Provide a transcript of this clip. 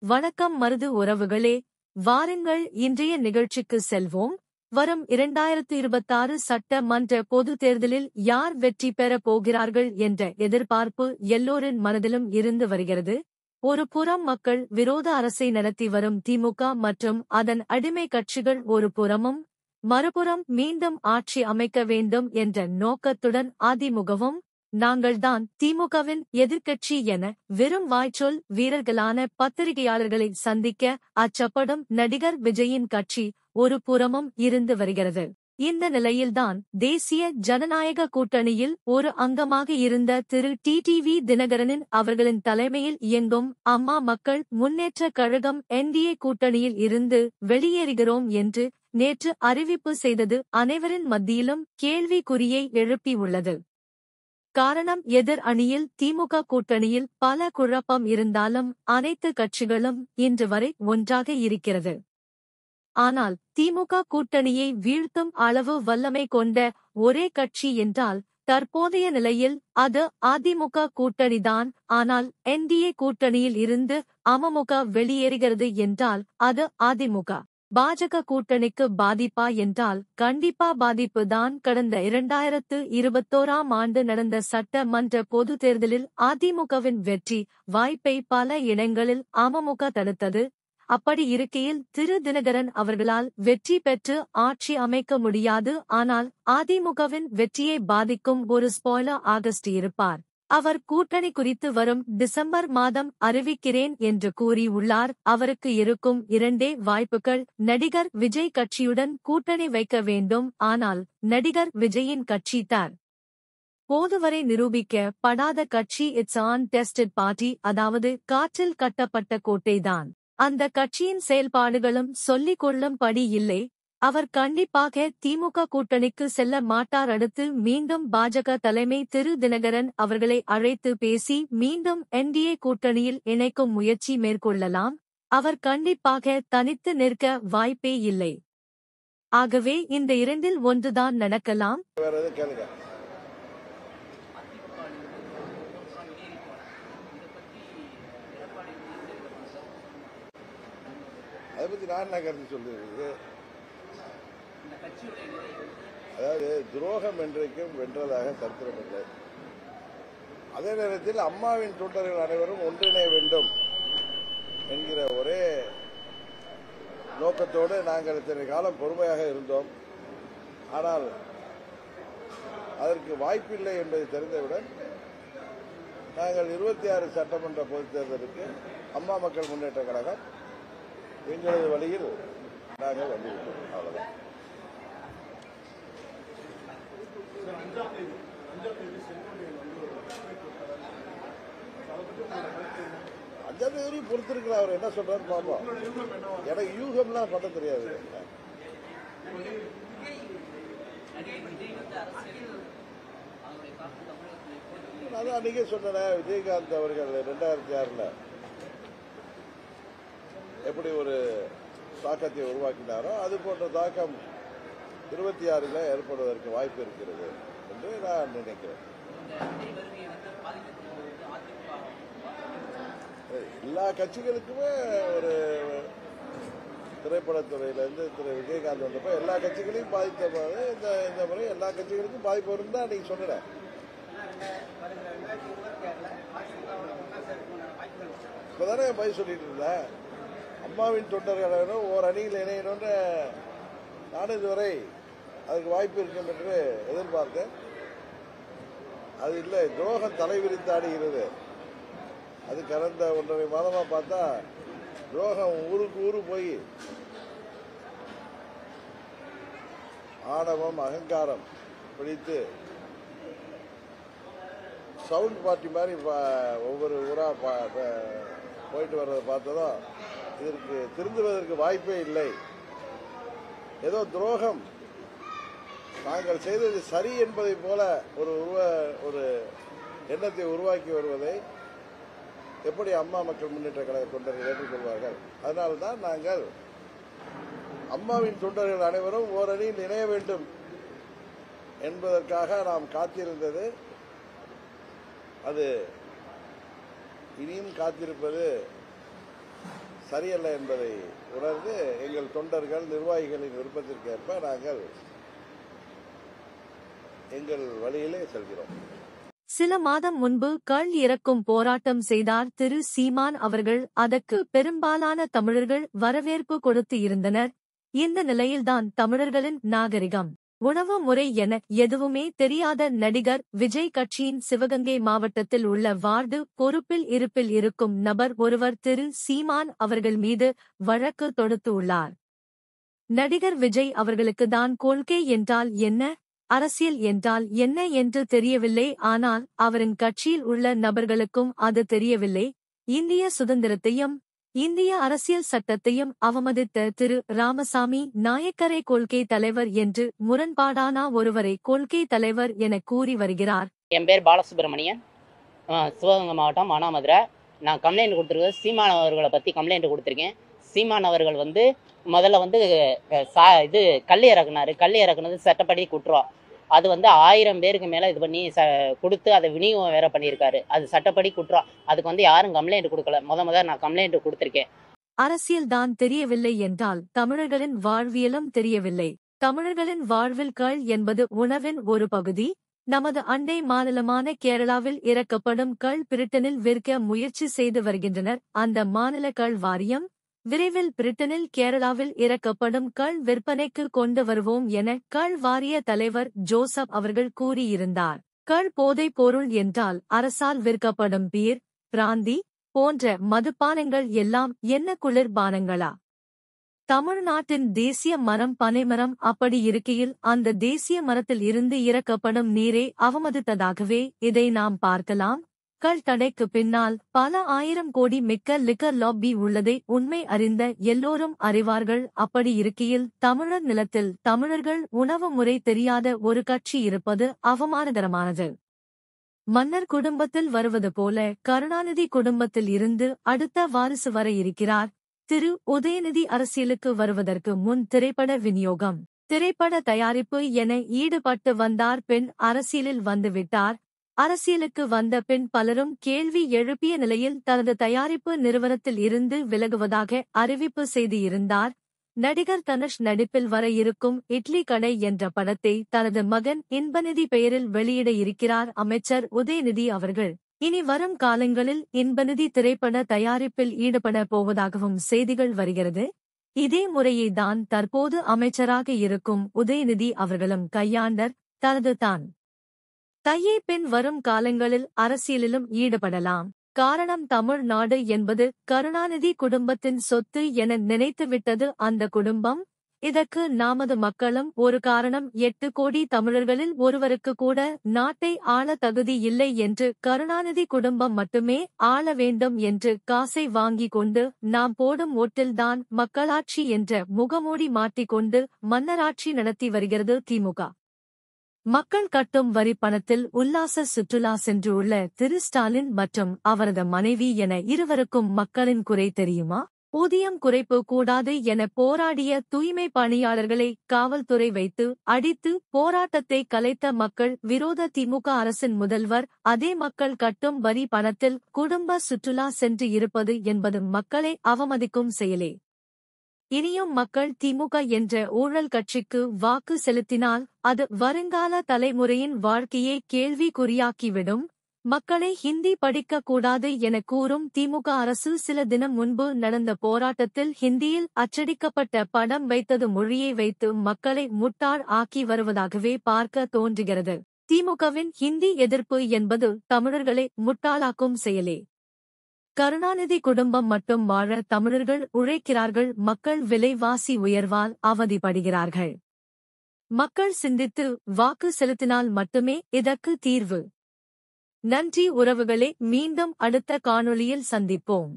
வணக்கம் மருது உறவுகளே, வாருங்கள் இன்றைய நிகழ்ச்சிக்கு செல்வோம். வரும் 2026 சட்டமன்ற பொதுத் தேர்தலில் யார் வெற்றி பெறப் போகிறார்கள் என்ற எதிர்பார்ப்பு எல்லோரின் மனதிலும் இருந்து வருகிறது. ஒரு புறம் மக்கள் விரோத அரசை நடத்தி வரும் திமுக மற்றும் அதன் அடிமை கட்சிகள் ஒரு புறமும், மறுபுறம் மீண்டும் ஆட்சி அமைக்க வேண்டும் என்ற நோக்கத்துடன் அதிமுகவும், நாங்கள்தான் திமுகவின் எதிர்க்கட்சி என வெறும் வாய்ச்சொல் வீரர்களான பத்திரிகையாளர்களை சந்திக்க அச்சப்படும் நடிகர் விஜயின் கட்சி ஒரு புறமும் இருந்து வருகிறது. இந்த நிலையில்தான் தேசிய ஜனநாயக கூட்டணியில் ஒரு அங்கமாக இருந்த திரு டிடிவி தினகரனின் அவர்களின் தலைமையில் இயங்கும் அம்மா மக்கள் முன்னேற்றக் கழகம் NDA கூட்டணியில் இருந்து வெளியேறுகிறோம் என்று நேற்று அறிவிப்பு செய்தது அனைவரின் மத்தியிலும் கேள்விக்குறியை எழுப்பியுள்ளது. காரணம், எதிர் அணியில் திமுக கூட்டணியில் பல குழப்பம் இருந்தாலும் அனைத்து கட்சிகளும் இன்று வரை ஒன்றாக இருக்கிறது. ஆனால் திமுக கூட்டணியை வீழ்த்தும் அளவு வல்லமை கொண்ட ஒரே கட்சி என்றால் தற்போதைய நிலையில் அது அதிமுக கூட்டணிதான். ஆனால் NDA கூட்டணியில் இருந்து அமமுக வெளியேறுகிறது என்றால் அது அதிமுக பாஜக கூட்டணிக்கு பாதிப்பா என்றால் கண்டிப்பா பாதிப்பு தான். கடந்த 2021ஆம் ஆண்டு நடந்த சட்டமன்ற பொதுத் தேர்தலில் அதிமுகவின் வெற்றி வாய்ப்பை பல இடங்களில் அமமுக தடுத்தது. அப்படி இருக்கையில் திரு தினகரன் அவர்களால் வெற்றி பெற்று ஆட்சி அமைக்க முடியாது. ஆனால் அதிமுகவின் வெற்றியை பாதிக்கும் ஒரு ஸ்பாய்லர் ஆகஸ்ட் இருப்பார். அவர் கூட்டணி குறித்து வரும் டிசம்பர் மாதம் அறிவிக்கிறேன் என்று கூறியுள்ளார். அவருக்கு இருக்கும் இரண்டே வாய்ப்புகள். நடிகர் விஜய் கட்சியுடன் கூட்டணி வைக்க வேண்டும். ஆனால் நடிகர் விஜயின் கட்சி போதுவரை நிரூபிக்க படாத கட்சி. இட்ஸ் ஆன் டெஸ்டட் பார்ட்டி, அதாவது காற்றில் கட்டப்பட்ட கோட்டைதான். அந்த கட்சியின் செயல்பாடுகளும் சொல்லிக் கொள்ளும்படி இல்லை. அவர் கண்டிப்பாக திமுக கூட்டணிக்கு செல்ல மாட்டார். அடுத்து மீண்டும் பாஜக தலைமை திரு தினகரன் அவர்களை அழைத்து பேசி மீண்டும் NDA கூட்டணியில் இணைக்கும் முயற்சி மேற்கொள்ளலாம். அவர் கண்டிப்பாக தனித்து நிற்க வாய்ப்பே இல்லை. ஆகவே இந்த இரண்டில் ஒன்றுதான் நடக்கலாம். அதை பற்றி நான் என்ன கருத்து சொல்லுறது, அதாவது துரோகம் என்றைக்கும் வென்றதாக சரித்திரமில்லை. அதே நேரத்தில் அம்மாவின் தொண்டர்கள் அனைவரும் ஒன்றிணைய வேண்டும் என்கிற ஒரே நோக்கத்தோடு நாங்கள் இத்தனை காலம் பொறுமையாக இருந்தோம். ஆனால் அதற்கு வாய்ப்பில்லை என்பதை தெரிந்தவுடன் நாங்கள் 26 சட்டமன்ற பொதுத் தேர்தலுக்கு அம்மா மக்கள் முன்னேற்ற கழகம் எங்களது வழியில் நாங்கள் வந்துவிட்டோம். அவ்வளவுதான். 5ஆம் தேதி பொறுத்திருக்கலாம். அவர் என்ன சொல்றாரு பாப்போம். எனக்கு யூகம்லாம் பண்ண தெரியாது. நான் அன்னைக்கே சொன்னேன், விஜயகாந்த் அவர்கள் 2006 எப்படி ஒரு தாக்கத்தை உருவாக்கினாரோ அது போன்ற தாக்கம் 26 ஏற்படுவதற்கு வாய்ப்பு இருக்கிறது என்று நான் நினைக்கிறேன். எல்லா கட்சிகளுக்குமே ஒரு திரைப்படத்துறையிலிருந்து திரு விஜயகாந்த் வந்தப்ப எல்லா கட்சிகளையும் பாதித்த போது இந்த முறை எல்லா கட்சிகளுக்கும் பாதிப்பு வரும் தான் அன்னைக்கு சொன்னேன். இப்பதானே பதில் சொல்லிட்டு இருந்தேன். அம்மாவின் தொண்டர்களும் ஓர் அணியில் இணையணும்னு நானும் இதுவரை அதுக்கு வாய்ப்பு இருக்கும் என்று எதிர்பார்த்தேன். அது இல்லை, துரோகம் தலைவிரித்தாடுகிறது. அது கடந்த 1.5 மாதமா பார்த்தா துரோகம் ஊருக்கு ஊரு போய் ஆணவம் அகங்காரம் பிடித்து சவுண்ட் பார்ட்டி மாதிரி ஒவ்வொரு ஊரா போயிட்டு வர்றதை பார்த்ததும் இதற்கு திருந்துவதற்கு வாய்ப்பே இல்லை. ஏதோ துரோகம் தாங்கள் செய்தது சரி என்பதை போல ஒரு எண்ணத்தை உருவாக்கி வருவதை எப்படி அம்மா மக்கள் முன்னேற்ற கழக தொண்டர்கள் ஏற்றுக்கொள்வார்கள்? அதனால்தான் நாங்கள் அம்மாவின் தொண்டர்கள் அனைவரும் ஓரணியில் இணைய வேண்டும் என்பதற்காக நாம் காத்திருந்தது. அது இனியும் காத்திருப்பது சரியல்ல என்பதை உணர்ந்து எங்கள் தொண்டர்கள் நிர்வாகிகளின் விருப்பத்திற்கேற்ப நாங்கள் எங்கள் வழியிலே செல்கிறோம். சில மாதம் முன்பு கள் இறக்கும் போராட்டம் செய்தார் திரு சீமான் அவர்கள். அதற்கு பெரும்பாலான தமிழர்கள் வரவேற்பு கொடுத்து இருந்தனர். இந்த நிலையில்தான் தமிழர்களின் நாகரிகம், உணவு முறை என எதுவுமே தெரியாத நடிகர் விஜய் கட்சியின் சிவகங்கை மாவட்டத்தில் உள்ள வார்டு பொறுப்பில் இருப்பில் இருக்கும் நபர் ஒருவர் திரு சீமான் அவர்கள் மீது வழக்கு தொடுத்து உள்ளார். நடிகர் விஜய் அவர்களுக்கு தான் கொள்கை என்றால் என்ன, அரசியல் என்றால் என்ன என்று தெரியவில்லை. ஆனால் அவரின் கட்சியில் உள்ள நபர்களுக்கும் அது தெரியவில்லை. இந்திய சுதந்திரத்தையும் இந்திய அரசியல் சட்டத்தையும் அவமதித்த திரு ராமசாமி நாயக்கரை கொள்கை தலைவர் என்று முரண்பாடான ஒருவரை கொள்கை தலைவர் என கூறி வருகிறார். என் பேர் பாலசுப்ரமணியன், சிவகங்கை மாவட்டம் மானாமதுரை. நான் கம்ப்ளைண்ட் கொடுத்துருக்கேன். சீமான் அவர்களை பற்றி கம்ப்ளைண்ட் கொடுத்துருக்கேன். சீமான் அவர்கள் முதல்ல இது கல் இறக்குனது சட்டப்படி குற்றம். அது 1000 பேருக்கு மேலே இது பண்ணி கொடுத்து அதை விநியோகம் வேற பண்ணியிருக்காரு. அது சட்டப்படி குற்றம். அதுக்கு யாரும் கம்ப்ளைண்ட் கொடுக்கல. நான் கம்ப்ளைண்ட் கொடுத்துருக்கேன். அரசியல்தான் தெரியவில்லை என்றால் தமிழர்களின் வாழ்வியலும் தெரியவில்லை. தமிழர்களின் வாழ்வில் கள் என்பது உணவின் ஒரு பகுதி. நமது அண்டை மாநிலமான கேரளாவில் இறக்கப்படும் கள் பிரிட்டனில் விற்க முயற்சி செய்து வருகின்றனர். அந்த மாநில கள் வாரியம் விரைவில் பிரிட்டனில் கேரளாவில் இறக்கப்படும் கள் விற்பனைக்கு கொண்டு வருவோம் என கள் வாரிய தலைவர் ஜோசப் அவர்கள் கூறியிருந்தார். கள் போதைப் பொருள் என்றால் அரசால் விற்கப்படும் பீர், பிராந்தி போன்ற மதுபானங்கள் எல்லாம் என்ன குளிர்பானங்களா? தமிழ்நாட்டின் தேசிய மரம் பனைமரம். அப்படி இருக்கையில் அந்த தேசிய மரத்தில் இருந்து இறக்கப்படும் நீரை அவமதித்ததாகவே இதை நாம் பார்க்கலாம். கள் தடைக்கு பின்னால் பல 1000 கோடி மிக்க லிக்கர் லாபி உள்ளதை உண்மை அறிந்த எல்லோரும் அறிவார்கள். அப்படி இருக்கையில் தமிழர் நிலத்தில் தமிழர்கள் உணவு முறை தெரியாத ஒரு கட்சி இருப்பது அவமானகரமானது. மன்னர் குடும்பத்தில் வருவது போல கருணாநிதி குடும்பத்தில் இருந்து அடுத்த வாரிசு வர இருக்கிறார். திரு உதயநிதி அரசியலுக்கு வருவதற்கு முன் திரைப்பட விநியோகம், திரைப்பட தயாரிப்பு என ஈடுபட்டு வந்தார். பின் அரசியலில் வந்துவிட்டார். அரசியலுக்கு வந்த பின் பலரும் கேள்வி எழுப்பிய நிலையில் தனது தயாரிப்பு நிறுவனத்தில் இருந்து விலகுவதாக அறிவிப்பு செய்திருந்தார். நடிகர் தனுஷ் நடிப்பில் வர இருக்கும் இட்லி கடை என்ற படத்தை தனது மகன் இன்பநிதி பெயரில் வெளியிட இருக்கிறார் அமைச்சர் உதயநிதி அவர்கள். இனி வரும் காலங்களில் இன்பநிதி திரைப்பட தயாரிப்பில் ஈடுபட போவதாகவும் செய்திகள் வருகிறது. இதே முறையை தான் தற்போது அமைச்சராக இருக்கும் உதயநிதி அவர்களும் கையாண்டர். தனது தையை பின் வரும் காலங்களில் அரசியலிலும் ஈடுபடலாம். காரணம் தமிழ்நாடு என்பது கருணாநிதி குடும்பத்தின் சொத்து என நினைத்துவிட்டது அந்த குடும்பம். இதற்கு நமது மக்களும் ஒரு காரணம். 8 கோடி தமிழர்களில் ஒருவருக்கு கூட நாட்டை ஆள தகுதி இல்லை என்று கருணாநிதி குடும்பம் மட்டுமே ஆள வேண்டும் என்று காசை வாங்கி கொண்டு நாம் போடும் ஓட்டில்தான் மக்களாட்சி என்ற முகமூடி மாட்டிக்கொண்டு மன்னராட்சி நடத்தி வருகிறது திமுக. மக்கள் கட்டும் வரி பணத்தில் உல்லாச சுற்றுலா சென்று உள்ள திரு ஸ்டாலின் மற்றும் அவரது மனைவி என இருவருக்கும் மக்களின் குறை தெரியுமா? ஊதியம் குறைப்பு கூடாது என போராடிய தூய்மை பணியாளர்களை காவல்துறை வைத்து அடித்து போராட்டத்தை கலைத்த மக்கள் விரோத திமுக அரசின் முதல்வர் அதே மக்கள் கட்டும் வரி பணத்தில் குடும்ப சுற்றுலா சென்று இருப்பது என்பது மக்களை அவமதிக்கும் செயலே. இனியும் மக்கள் திமுக என்ற ஊழல் கட்சிக்கு வாக்கு செலுத்தினால் அது வருங்கால தலைமுறையின் வாழ்க்கையை கேள்விக்குறியாக்கிவிடும். மக்களை ஹிந்தி படிக்க கூடாது என கூறும் திமுக அரசு சில தினம் முன்பு நடந்த போராட்டத்தில் ஹிந்தியில் அச்சடிக்கப்பட்ட படம் வைத்தது மொழியை வைத்து மக்களை முட்டாள் ஆக்கி வருவதாகவே பார்க்க தோன்றுகிறது. திமுகவின் ஹிந்தி எதிர்ப்பு என்பது தமிழர்களை முட்டாளாக்கும் செயலே. கருணாநிதி குடும்பம் மட்டும் வாழ தமிழர்கள் உழைக்கிறார்கள். மக்கள் விலைவாசி உயர்வால் அவதிப்படுகிறார்கள். மக்கள் சிந்தித்து வாக்கு செலுத்தினால் மட்டுமே இதற்கு தீர்வு. நன்றி உறவுகளே, மீண்டும் அடுத்த காணொளியில் சந்திப்போம்.